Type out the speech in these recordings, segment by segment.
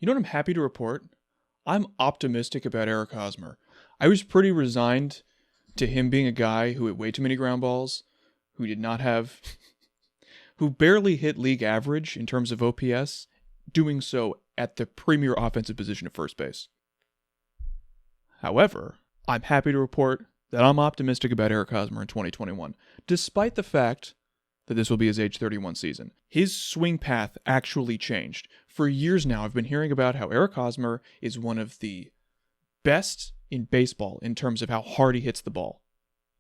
You know what I'm happy to report? I'm optimistic about Eric Hosmer. I was pretty resigned to him being a guy who hit way too many ground balls, who did not have, who barely hit league average in terms of OPS, doing so at the premier offensive position of first base. However, I'm happy to report that I'm optimistic about Eric Hosmer in 2021, despite the fact that this will be his age 31 season. His swing path actually changed. For years now, I've been hearing about how Eric Hosmer is one of the best in baseball in terms of how hard he hits the ball,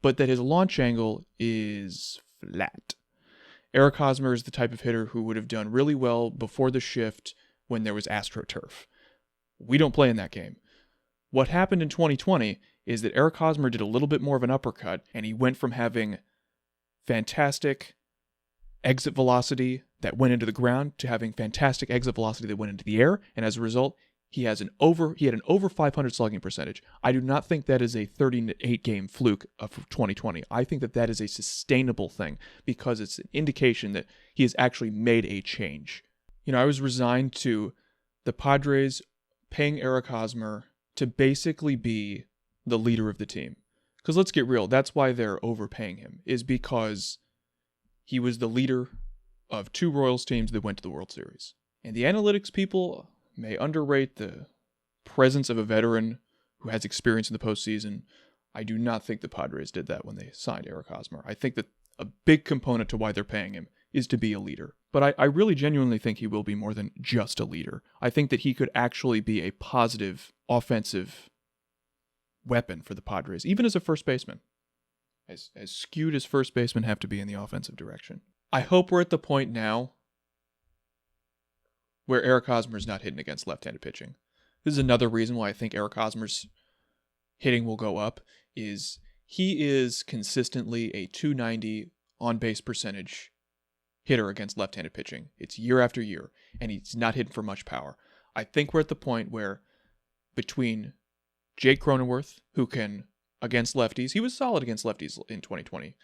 but that his launch angle is flat. Eric Hosmer is the type of hitter who would have done really well before the shift when there was AstroTurf. We don't play in that game. What happened in 2020 is that Eric Hosmer did a little bit more of an uppercut, and he went from having fantastic exit velocity that went into the ground to having fantastic exit velocity that went into the air, and as a result, he had an over 500 slugging percentage. I do not think that is a 38 game fluke of 2020. I think that that is a sustainable thing because it's an indication that he has actually made a change. You know, I was resigned to the Padres paying Eric Hosmer to basically be the leader of the team. Because let's get real, that's why they're overpaying him, is because he was the leader of two Royals teams that went to the World Series. And the analytics people may underrate the presence of a veteran who has experience in the postseason. I do not think the Padres did that when they signed Eric Hosmer. I think that a big component to why they're paying him is to be a leader. But I really genuinely think he will be more than just a leader. I think that he could actually be a positive offensive weapon for the Padres, even as a first baseman. As skewed as first basemen have to be in the offensive direction. I hope we're at the point now where Eric Hosmer is not hitting against left-handed pitching. This is another reason why I think Eric Hosmer's hitting will go up, is he is consistently a 290 on-base percentage hitter against left-handed pitching. It's year after year, and he's not hitting for much power. I think we're at the point where between Jake Cronenworth, who can, against lefties, he was solid against lefties in 2020.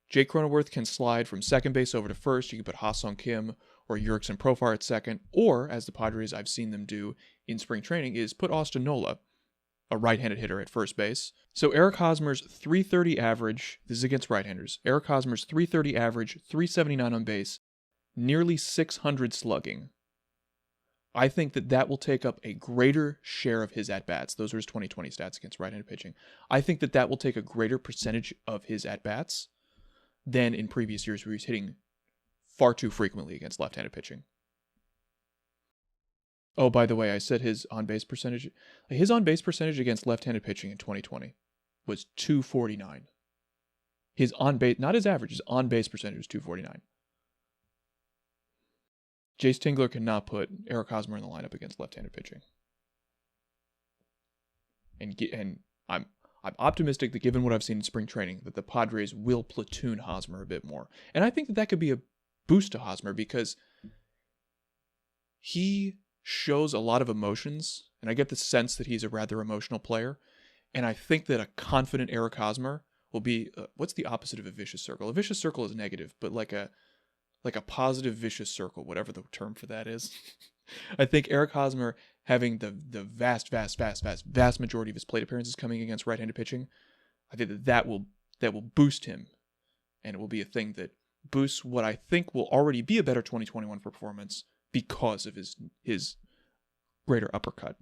Jake Cronenworth can slide from second base over to first. You can put Ha-Sung Kim or Jurickson Profar at second, or, as the Padres I've seen them do in spring training, is put Austin Nola, a right-handed hitter, at first base. So Eric Hosmer's 330 average, this is against right-handers, Eric Hosmer's 330 average, 379 on base, nearly 600 slugging. I think that that will take up a greater share of his at-bats. Those are his 2020 stats against right-handed pitching. I think that that will take a greater percentage of his at-bats than in previous years where he's hitting far too frequently against left-handed pitching. Oh, by the way, I said his on-base percentage. His on-base percentage against left-handed pitching in 2020 was 249. His on-base, not his average, his on-base percentage was 249. Jace Tingler cannot put Eric Hosmer in the lineup against left-handed pitching. And I'm optimistic that given what I've seen in spring training, that the Padres will platoon Hosmer a bit more. And I think that that could be a boost to Hosmer because he shows a lot of emotions, and I get the sense that he's a rather emotional player. And I think that a confident Eric Hosmer will be, what's the opposite of a vicious circle? A vicious circle is negative, but like a positive vicious circle, whatever the term for that is. I think Eric Hosmer having the vast majority of his plate appearances coming against right-handed pitching, I think that will boost him, and it will be a thing that boosts what I think will already be a better 2021 performance because of his greater uppercut.